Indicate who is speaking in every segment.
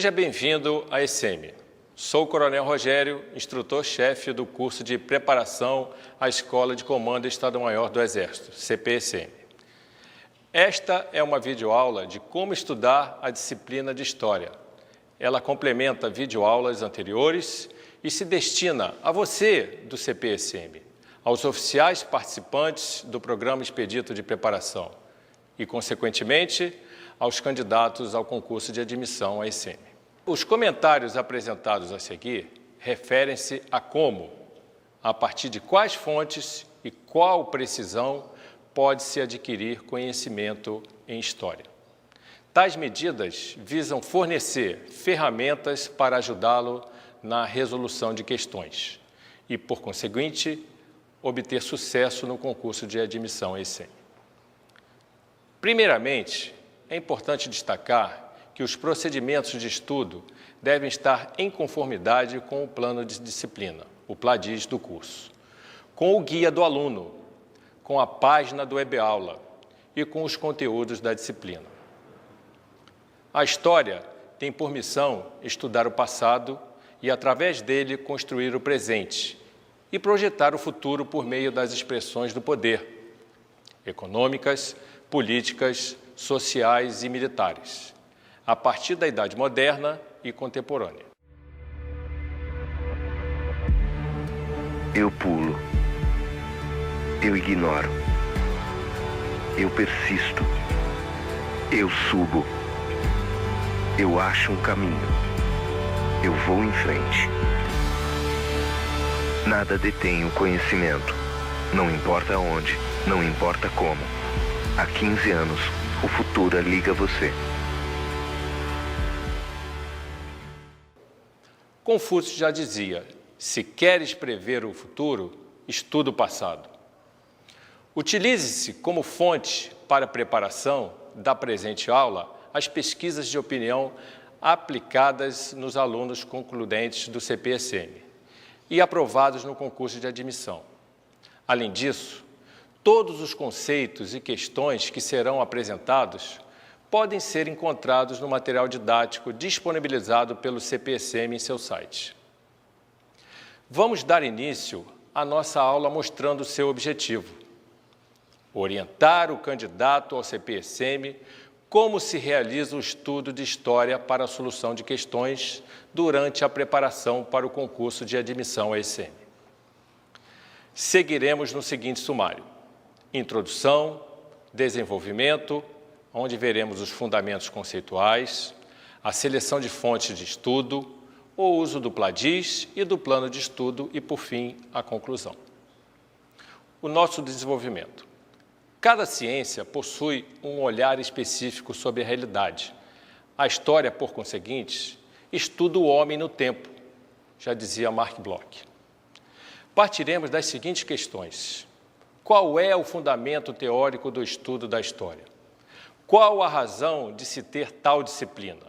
Speaker 1: Seja bem-vindo à ECEM. Sou o Coronel Rogério, instrutor-chefe do curso de preparação à Escola de Comando Estado-Maior do Exército, CPECM. Esta é uma videoaula de como estudar a disciplina de História. Ela complementa videoaulas anteriores e se destina a você do CPECM, aos oficiais participantes do Programa Expedito de Preparação e, consequentemente, aos candidatos ao concurso de admissão à ECEM. Os comentários apresentados a seguir referem-se a como, a partir de quais fontes e qual precisão pode-se adquirir conhecimento em História. Tais medidas visam fornecer ferramentas para ajudá-lo na resolução de questões e, por conseguinte, obter sucesso no concurso de admissão à ECEM. Primeiramente, é importante destacar que os procedimentos de estudo devem estar em conformidade com o plano de disciplina, o PLADIS do curso, com o guia do aluno, com a página do EBAula e com os conteúdos da disciplina. A História tem por missão estudar o passado e, através dele, construir o presente e projetar o futuro por meio das expressões do poder, econômicas, políticas, sociais e militares, a partir da Idade Moderna e Contemporânea.
Speaker 2: Eu pulo. Eu ignoro. Eu persisto. Eu subo. Eu acho um caminho. Eu vou em frente. Nada detém o conhecimento. Não importa onde, não importa como. Há 15 anos, o futuro liga você.
Speaker 1: Confúcio já dizia: se queres prever o futuro, estuda o passado. Utilize-se como fonte para a preparação da presente aula as pesquisas de opinião aplicadas nos alunos concludentes do CPECM e aprovados no concurso de admissão. Além disso, todos os conceitos e questões que serão apresentados podem ser encontrados no material didático disponibilizado pelo CPECM em seu site. Vamos dar início à nossa aula mostrando seu objetivo: orientar o candidato ao CPECM como se realiza o estudo de História para a solução de questões durante a preparação para o concurso de admissão à ECEM. Seguiremos no seguinte sumário: introdução, desenvolvimento, onde veremos os fundamentos conceituais, a seleção de fontes de estudo, o uso do PLADIS e do plano de estudo e, por fim, a conclusão. O nosso desenvolvimento. Cada ciência possui um olhar específico sobre a realidade. A História, por conseguinte, estuda o homem no tempo, já dizia Marc Bloch. Partiremos das seguintes questões: qual é o fundamento teórico do estudo da História? Qual a razão de se ter tal disciplina?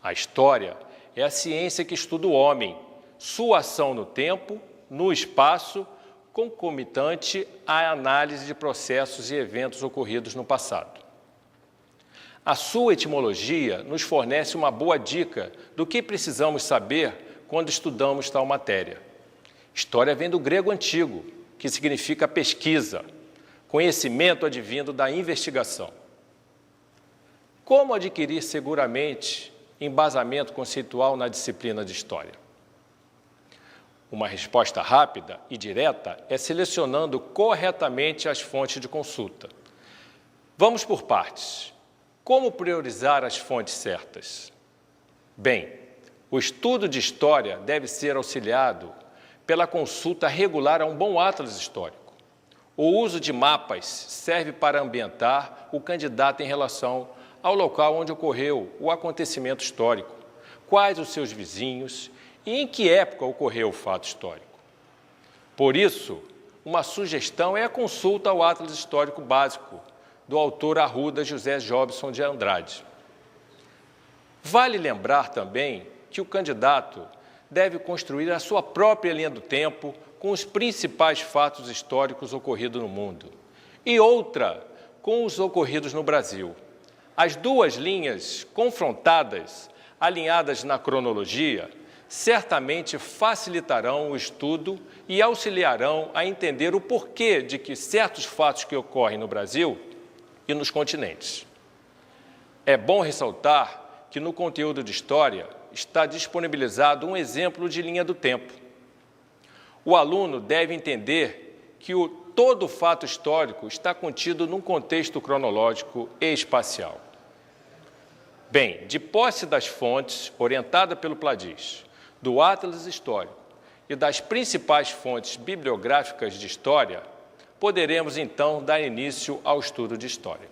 Speaker 1: A História é a ciência que estuda o homem, sua ação no tempo, no espaço, concomitante à análise de processos e eventos ocorridos no passado. A sua etimologia nos fornece uma boa dica do que precisamos saber quando estudamos tal matéria. História vem do grego antigo, que significa pesquisa, conhecimento advindo da investigação. Como adquirir seguramente embasamento conceitual na disciplina de História? Uma resposta rápida e direta é selecionando corretamente as fontes de consulta. Vamos por partes. Como priorizar as fontes certas? Bem, o estudo de História deve ser auxiliado pela consulta regular a um bom atlas histórico. O uso de mapas serve para ambientar o candidato em relação ao local onde ocorreu o acontecimento histórico, quais os seus vizinhos e em que época ocorreu o fato histórico. Por isso, uma sugestão é a consulta ao Atlas Histórico Básico, do autor Arruda José Jobson de Andrade. Vale lembrar também que o candidato deve construir a sua própria linha do tempo com os principais fatos históricos ocorridos no mundo e outra com os ocorridos no Brasil. As duas linhas confrontadas alinhadas na cronologia, certamente facilitarão o estudo e auxiliarão a entender o porquê de que certos fatos que ocorrem no Brasil e nos continentes. É bom ressaltar que no conteúdo de História está disponibilizado um exemplo de linha do tempo. O aluno deve entender que todo fato histórico está contido num contexto cronológico e espacial. Bem, de posse das fontes, orientada pelo Pladis, do Atlas Histórico e das principais fontes bibliográficas de História, poderemos, então, dar início ao estudo de História.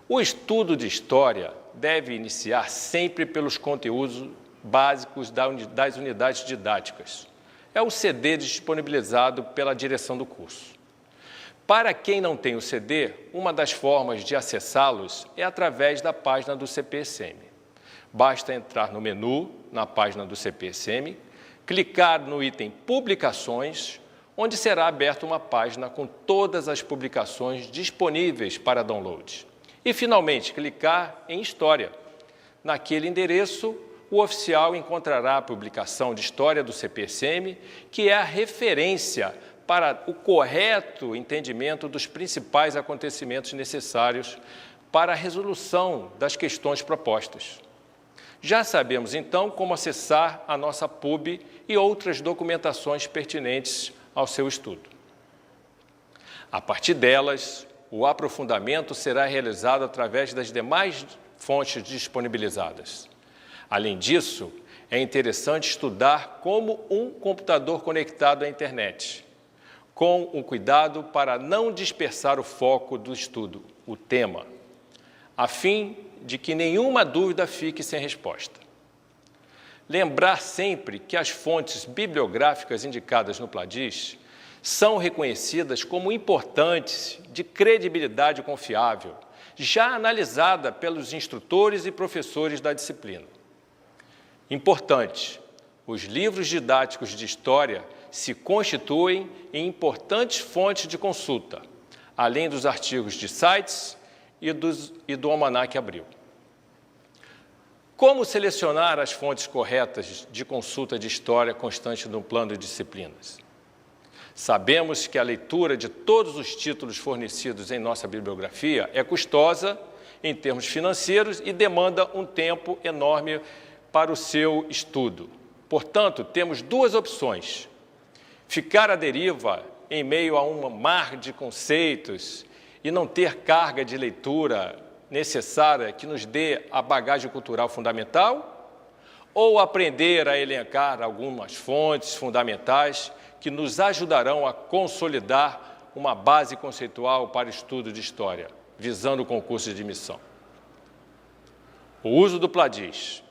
Speaker 1: O estudo de História deve iniciar sempre pelos conteúdos básicos das unidades didáticas. É o CD disponibilizado pela direção do curso. Para quem não tem o CD, uma das formas de acessá-los é através da página do CPSM. Basta entrar no menu, na página do CPSM, clicar no item Publicações, onde será aberta uma página com todas as publicações disponíveis para download. E, finalmente, clicar em História. Naquele endereço, o oficial encontrará a publicação de História do CPSM, que é a referência para o correto entendimento dos principais acontecimentos necessários para a resolução das questões propostas. Já sabemos, então, como acessar a nossa PUB e outras documentações pertinentes ao seu estudo. A partir delas, o aprofundamento será realizado através das demais fontes disponibilizadas. Além disso, é interessante estudar como um computador conectado à internet, com um cuidado para não dispersar o foco do estudo, o tema, a fim de que nenhuma dúvida fique sem resposta. Lembrar sempre que as fontes bibliográficas indicadas no Pladis são reconhecidas como importantes, de credibilidade confiável, já analisada pelos instrutores e professores da disciplina. Importante, os livros didáticos de História se constituem em importantes fontes de consulta, além dos artigos de sites e do Almanac Abril. Como selecionar as fontes corretas de consulta de História constante no plano de disciplinas? Sabemos que a leitura de todos os títulos fornecidos em nossa bibliografia é custosa em termos financeiros e demanda um tempo enorme para o seu estudo. Portanto, temos duas opções: ficar à deriva em meio a um mar de conceitos e não ter carga de leitura necessária que nos dê a bagagem cultural fundamental, ou aprender a elencar algumas fontes fundamentais que nos ajudarão a consolidar uma base conceitual para o estudo de História, visando o concurso de admissão. O uso do Pladis.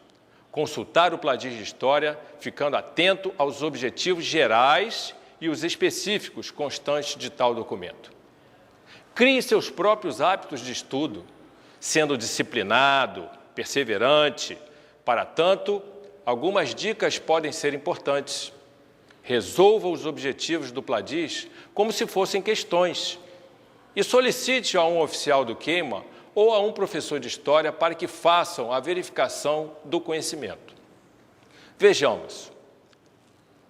Speaker 1: Consultar o Pladis de História, ficando atento aos objetivos gerais e os específicos constantes de tal documento. Crie seus próprios hábitos de estudo, sendo disciplinado, perseverante. Para tanto, algumas dicas podem ser importantes. Resolva os objetivos do Pladis como se fossem questões e solicite a um oficial do queima ou a um professor de História para que façam a verificação do conhecimento. Vejamos.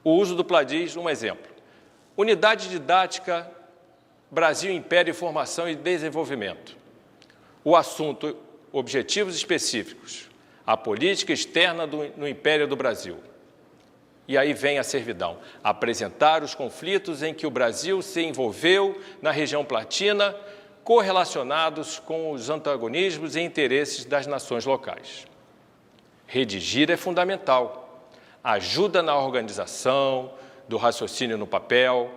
Speaker 1: O uso do Pladis, um exemplo. Unidade didática Brasil, Império, Formação e Desenvolvimento. O assunto, objetivos específicos. A política externa no Império do Brasil. E aí vem a servidão. Apresentar os conflitos em que o Brasil se envolveu na região platina, correlacionados com os antagonismos e interesses das nações locais. Redigir é fundamental. Ajuda na organização do raciocínio no papel.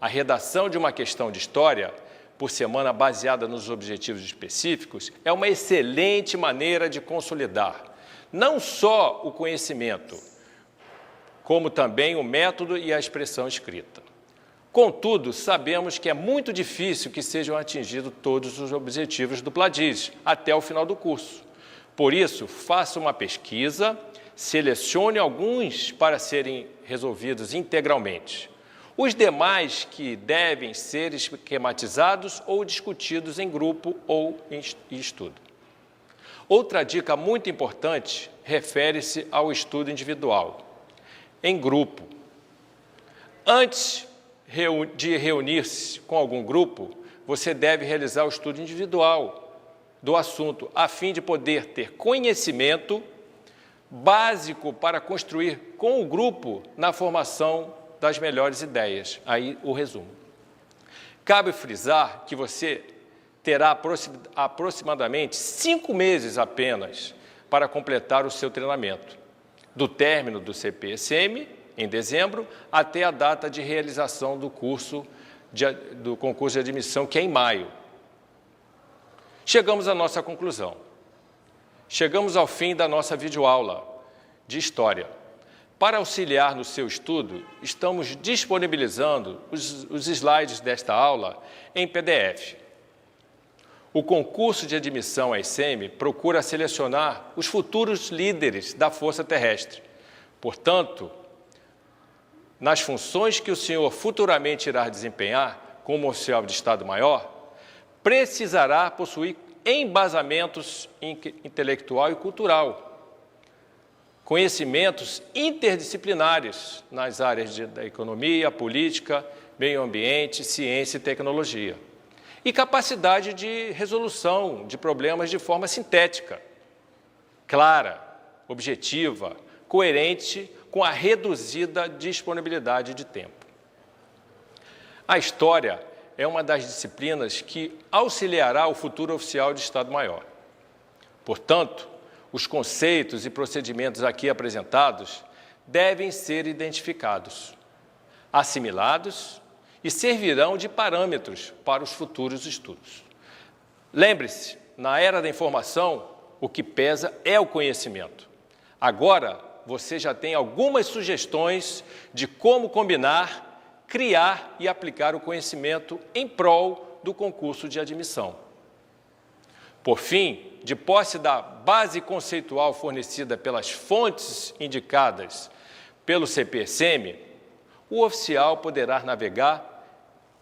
Speaker 1: A redação de uma questão de história, por semana baseada nos objetivos específicos, é uma excelente maneira de consolidar não só o conhecimento, como também o método e a expressão escrita. Contudo, sabemos que é muito difícil que sejam atingidos todos os objetivos do Pladis até o final do curso. Por isso, faça uma pesquisa, selecione alguns para serem resolvidos integralmente. Os demais que devem ser esquematizados ou discutidos em grupo ou em estudo. Outra dica muito importante, refere-se ao estudo individual, em grupo. Antes de reunir-se com algum grupo, você deve realizar o estudo individual do assunto, a fim de poder ter conhecimento básico para construir com o grupo na formação das melhores ideias. Aí o resumo. Cabe frisar que você terá aproximadamente 5 meses apenas para completar o seu treinamento, do término do CPSM, em dezembro, até a data de realização do concurso de admissão, que é em maio. Chegamos à nossa conclusão. Chegamos ao fim da nossa videoaula de História. Para auxiliar no seu estudo, estamos disponibilizando os slides desta aula em PDF. O concurso de admissão à ICEME procura selecionar os futuros líderes da Força Terrestre. Portanto, nas funções que o senhor futuramente irá desempenhar como oficial de Estado-Maior, precisará possuir embasamentos intelectual e cultural, conhecimentos interdisciplinares nas áreas da economia, política, meio ambiente, ciência e tecnologia, e capacidade de resolução de problemas de forma sintética, clara, objetiva, coerente com a reduzida disponibilidade de tempo. A História é uma das disciplinas que auxiliará o futuro oficial de Estado-Maior. Portanto, os conceitos e procedimentos aqui apresentados devem ser identificados, assimilados e servirão de parâmetros para os futuros estudos. Lembre-se, na era da informação, o que pesa é o conhecimento. Agora, você já tem algumas sugestões de como combinar, criar e aplicar o conhecimento em prol do concurso de admissão. Por fim, de posse da base conceitual fornecida pelas fontes indicadas pelo CPSM, o oficial poderá navegar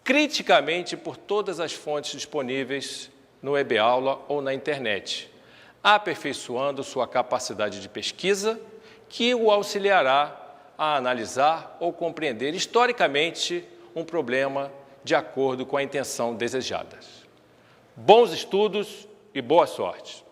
Speaker 1: criticamente por todas as fontes disponíveis no EBAula ou na internet, aperfeiçoando sua capacidade de pesquisa, que o auxiliará a analisar ou compreender historicamente um problema de acordo com a intenção desejada. Bons estudos e boa sorte!